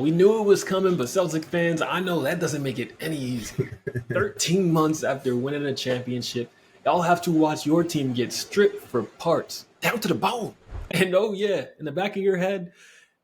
We knew it was coming, but Celtic fans, I know that doesn't make it any easier. 13 months after winning a championship, y'all have to watch your team get stripped for parts, down to the bone. And oh yeah, in the back of your head,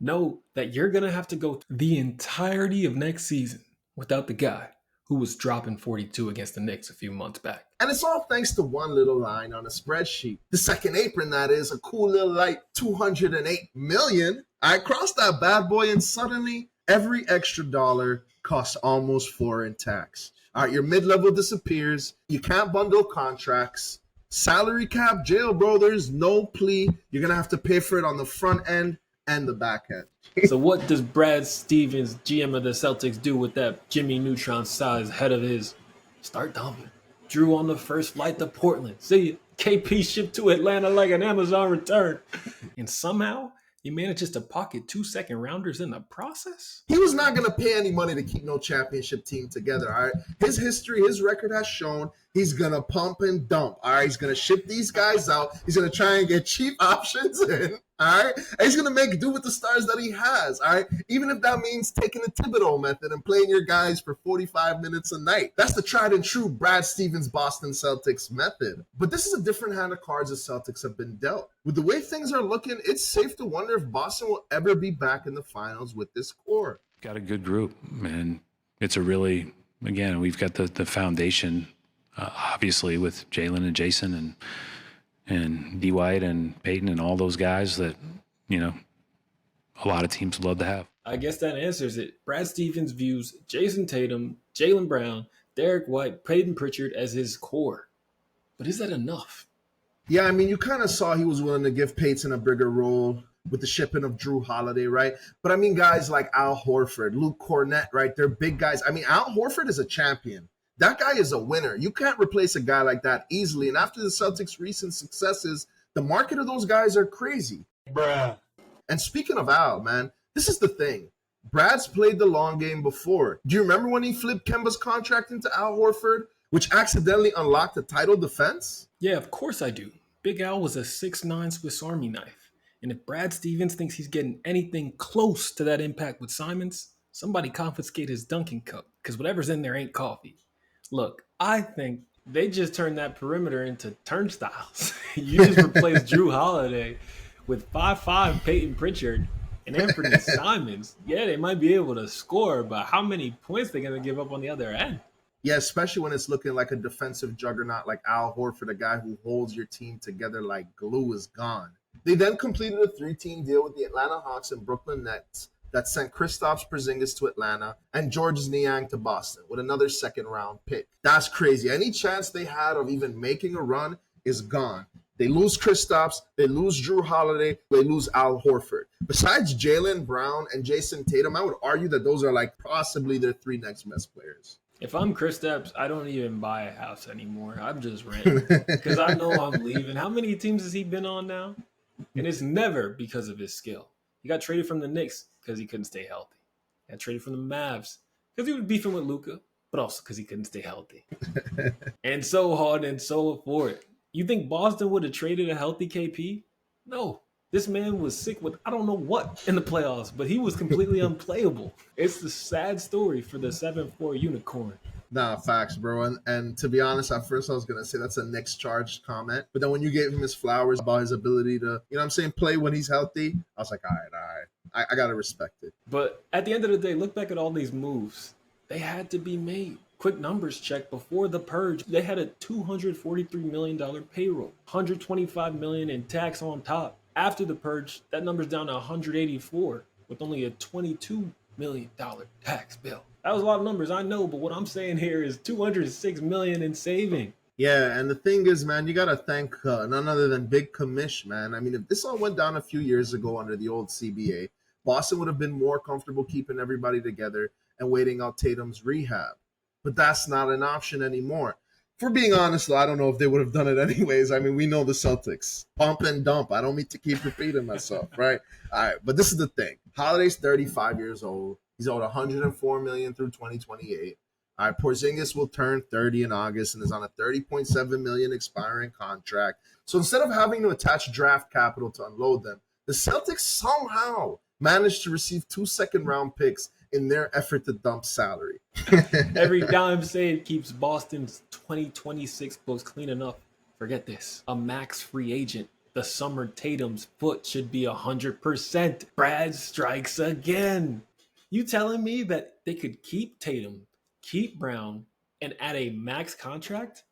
know that you're going to have to go the entirety of next season without the guy who was dropping 42 against the Knicks a few months back. And it's all thanks to one little line on a spreadsheet. The second apron, that is, a cool little light 208 million. I crossed that bad boy and suddenly every extra dollar costs almost 4 in tax. All right, your mid-level disappears. You can't bundle contracts. Salary cap, jail, bro. There's no plea. You're going to have to pay for it on the front end and the back end. So what does Brad Stevens, GM of the Celtics, do with that Jimmy Neutron-sized head of his? Start dumping. Jrue on the first flight to Portland. See ya. KP shipped to Atlanta like an Amazon return. And somehow he manages to pocket 2 second-rounders in the process? He was not going to pay any money to keep no championship team together, all right? His history, his record has shown he's going to pump and dump, all right? He's going to ship these guys out. He's going to try and get cheap options in, all right? And he's going to make do with the stars that he has, all right? Even if that means taking the Thibodeau method and playing your guys for 45 minutes a night. That's the tried and true Brad Stevens Boston Celtics method. But this is a different hand of cards the Celtics have been dealt. With the way things are looking, it's safe to wonder if Boston will ever be back in the finals with this core. Got a good group, and it's a really, again, we've got the foundation, obviously, with Jaylen and Jayson and D. White and Peyton and all those guys that, you know, a lot of teams would love to have. I guess that answers it. Brad Stevens views Jayson Tatum, Jaylen Brown, Derek White, Peyton Pritchard as his core. But is that enough? Yeah, I mean, you kind of saw he was willing to give Peyton a bigger role with the shipping of Jrue Holiday, right? But I mean, guys like Al Horford, Luke Cornett, right? They're big guys. I mean, Al Horford is a champion. That guy is a winner. You can't replace a guy like that easily. And after the Celtics' recent successes, the market of those guys are crazy. Bruh. And speaking of Al, man, this is the thing. Brad's played the long game before. Do you remember when he flipped Kemba's contract into Al Horford, which accidentally unlocked the title defense? Yeah, of course I do. Big Al was a 6'9" Swiss Army knife. And if Brad Stevens thinks he's getting anything close to that impact with Simons, somebody confiscate his Dunkin' cup, because whatever's in there ain't coffee. Look, I think they just turned that perimeter into turnstiles. You just replace Jrue Holiday with 5'5" Peyton Pritchard and Anthony Simons. Yeah, they might be able to score, but how many points they going to give up on the other end? Yeah, especially when it's looking like a defensive juggernaut like Al Horford, a guy who holds your team together like glue, is gone. They then completed a 3-team deal with the Atlanta Hawks and Brooklyn Nets that sent Kristaps Porziņgis to Atlanta and Georges Niang to Boston with another second-round pick. That's crazy. Any chance they had of even making a run is gone. They lose Kristaps, they lose Jrue Holiday, they lose Al Horford. Besides Jaylen Brown and Jayson Tatum, I would argue that those are like possibly their 3 next best players. If I'm Kristaps, I don't even buy a house anymore. I'm just renting because I know I'm leaving. How many teams has he been on now? And it's never because of his skill. He got traded from the Knicks because he couldn't stay healthy. He got traded from the Mavs because he was beefing with Luka, but also because he couldn't stay healthy. And so on and so forth. You think Boston would have traded a healthy KP? No. This man was sick with I don't know what in the playoffs, but he was completely unplayable. It's the sad story for the 7'4" unicorn. Nah, facts, bro. And to be honest, at first I was going to say that's a Knicks charged comment. But then when you gave him his flowers about his ability to, you know what I'm saying, play when he's healthy, I was like, all right. I got to respect it. But at the end of the day, look back at all these moves. They had to be made. Quick numbers check. Before the purge, they had a $243 million payroll, $125 million in tax on top. After the purge, that number's down to 184 with only a $22 million tax bill. That was a lot of numbers, I know, but what I'm saying here is $206 million in saving. Yeah, and the thing is, man, you got to thank none other than Big Commish, man. I mean, if this all went down a few years ago under the old CBA, Boston would have been more comfortable keeping everybody together and waiting out Tatum's rehab. But that's not an option anymore. For being honest, though, I don't know if they would have done it anyways. I mean, we know the Celtics. Pump and dump. I don't mean to keep repeating myself, right? All right, but this is the thing. Holiday's 35 years old. He's owed $104 million through 2028. All right, Porziņgis will turn 30 in August and is on a $30.7 million expiring contract. So instead of having to attach draft capital to unload them, the Celtics somehow managed to receive 2 second-round picks in their effort to dump salary. Every dime saved keeps Boston's 2026 books clean enough. Forget this. A max free agent. The summer Tatum's foot should be 100%. Brad strikes again. You telling me that they could keep Tatum, keep Brown, and add a max contract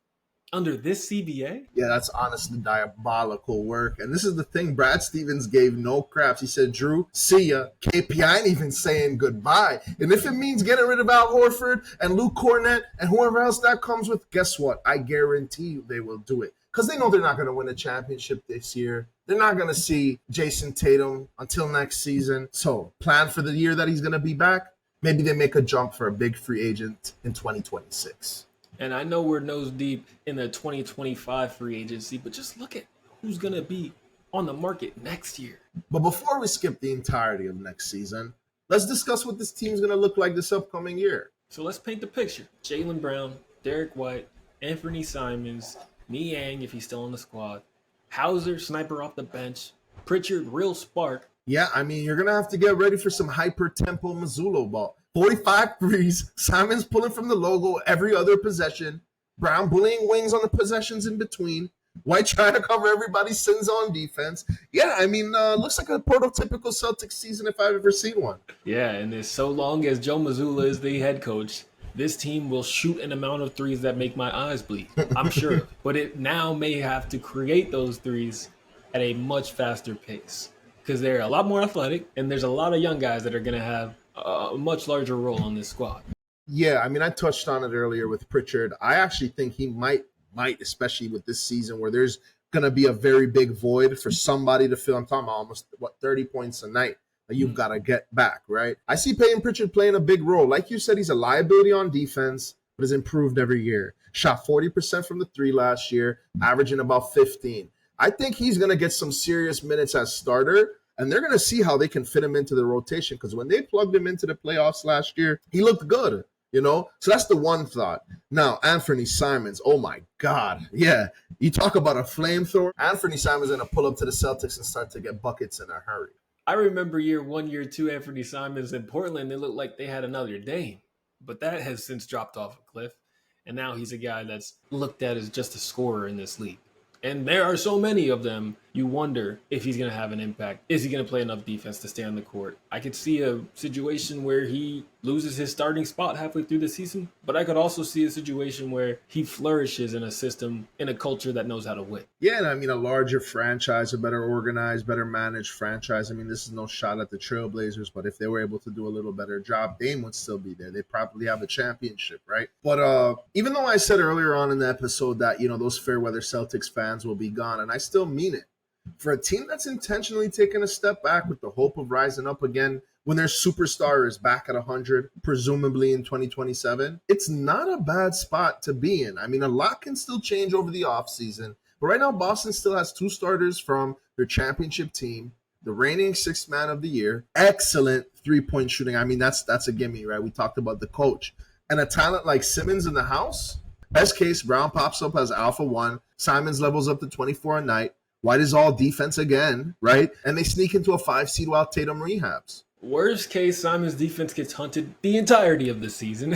under this CBA? Yeah, that's honestly diabolical work. And this is the thing, Brad Stevens gave no craps. He said, Jrue, see ya. KP, ain't even saying goodbye. And if it means getting rid of Al Horford and Luke Cornett and whoever else that comes with, guess what? I guarantee you they will do it. Because they know they're not going to win a championship this year. They're not going to see Jayson Tatum until next season. So plan for the year that he's going to be back. Maybe they make a jump for a big free agent in 2026. And I know we're nose deep in the 2025 free agency, but just look at who's going to be on the market next year. But before we skip the entirety of next season, let's discuss what this team's going to look like this upcoming year. So let's paint the picture. Jaylen Brown, Derek White, Anthony Simons, Niang if he's still on the squad, Hauser, sniper off the bench, Pritchard, real spark. Yeah, I mean, you're going to have to get ready for some hyper-tempo Mazzulo ball. 45 threes, Simons pulling from the logo every other possession, Brown bullying wings on the possessions in between, White trying to cover everybody's sins on defense. Yeah, I mean, looks like a prototypical Celtics season if I've ever seen one. Yeah, and as so long as Joe Mazzulla is the head coach, this team will shoot an amount of threes that make my eyes bleed, I'm sure. But it now may have to create those threes at a much faster pace because they're a lot more athletic, and there's a lot of young guys that are going to have a much larger role on this squad. Yeah, I mean, I touched on it earlier with Pritchard. I actually think he might, especially with this season where there's going to be a very big void for somebody to fill. I'm talking about almost, 30 points a night that you've got to get back, right? I see Peyton Pritchard playing a big role. Like you said, he's a liability on defense, but has improved every year. Shot 40% from the three last year, averaging about 15. I think he's going to get some serious minutes as starter, and they're going to see how they can fit him into the rotation because when they plugged him into the playoffs last year, he looked good, you know? So that's the one thought. Now, Anthony Simons, oh my God. Yeah, you talk about a flamethrower. Anthony Simons is going to pull up to the Celtics and start to get buckets in a hurry. I remember year 1, year 2, Anthony Simons in Portland, they looked like they had another Dame. But that has since dropped off a cliff. And now he's a guy that's looked at as just a scorer in this league. And there are so many of them, you wonder if he's going to have an impact. Is he going to play enough defense to stay on the court? I could see a situation where he loses his starting spot halfway through the season, but I could also see a situation where he flourishes in a system, in a culture that knows how to win. Yeah, and I mean, a larger franchise, a better organized, better managed franchise. I mean, this is no shot at the Trailblazers, but if they were able to do a little better job, Dame would still be there. They'd probably have a championship, right? But even though I said earlier on in the episode that, you know, those fair weather Celtics fans will be gone, and I still mean it, for a team that's intentionally taken a step back with the hope of rising up again when their superstar is back at 100, presumably in 2027, it's not a bad spot to be in. I mean, a lot can still change over the offseason, but right now Boston still has 2 starters from their championship team, the reigning 6th man of the year, excellent three-point shooting. I mean, that's a gimme, right? We talked about the coach. And a talent like Simmons in the house, best case, Brown pops up as alpha 1, Simons levels up to 24 a night, White is all defense again, right? And they sneak into a 5 seed while Tatum rehabs. Worst case, Simon's defense gets hunted the entirety of the season.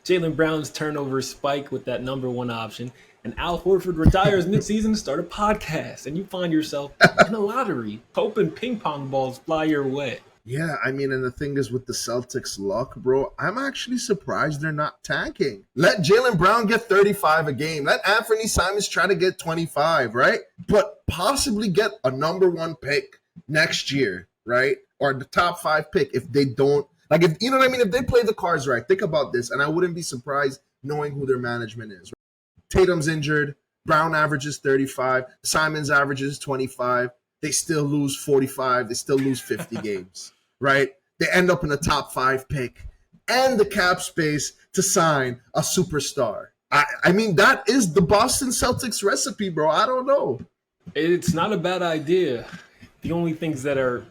Jaylen Brown's turnovers spike with that number 1 option. And Al Horford retires midseason to start a podcast. And you find yourself in a lottery, hoping ping pong balls fly your way. Yeah, I mean, and the thing is with the Celtics' luck, bro, I'm actually surprised they're not tanking. Let Jaylen Brown get 35 a game. Let Anthony Simons try to get 25, right? But possibly get a number 1 pick next year, right? Or the top 5 pick if they don't. Like, if you know what I mean? If they play the cards right, think about this, and I wouldn't be surprised knowing who their management is. Right? Tatum's injured. Brown averages 35. Simons averages 25. They still lose 45. They still lose 50 games. Right? They end up in the top 5 pick and the cap space to sign a superstar. I mean, that is the Boston Celtics recipe, bro. I don't know. It's not a bad idea. The only things that are,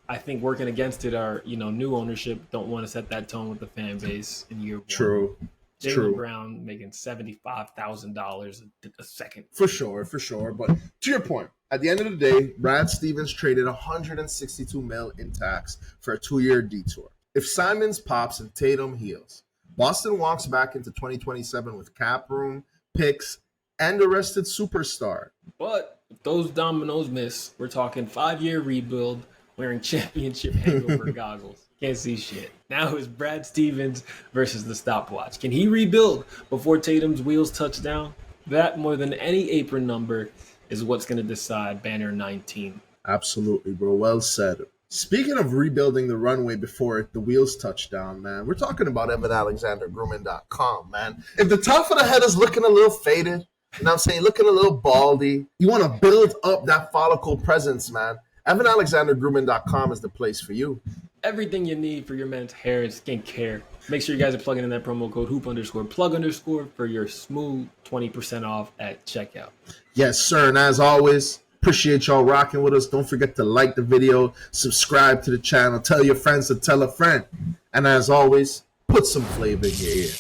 I think, working against it are, you know, new ownership don't want to set that tone with the fan base in year 1. True. Jaylen Brown making $75,000 a second. For sure. But to your point, At the end of the day, Brad Stevens traded 162 mil in tax for a 2-year detour. If Simons pops and Tatum heals, Boston walks back into 2027 with cap room, picks, and a rested superstar. But if those dominoes miss, we're talking 5-year rebuild, wearing championship hangover goggles. Can't see shit. Now it's Brad Stevens versus the stopwatch. Can he rebuild before Tatum's wheels touch down? That, more than any apron number, is what's going to decide Banner 19. Absolutely, bro. Well said. Speaking of rebuilding the runway before the wheels touch down, man, we're talking about EvanAlexanderGrooming.com, man. If the top of the head is looking a little faded, you know what I'm saying, looking a little baldy, you want to build up that follicle presence, man, EvanAlexanderGrooming.com is the place for you. Everything you need for your men's hair and skincare. Make sure you guys are plugging in that promo code hoop_plug_ for your smooth 20% off at checkout. Yes, sir. And as always, appreciate y'all rocking with us. Don't forget to like the video, subscribe to the channel, tell your friends to tell a friend. And as always, put some flavor in your ear.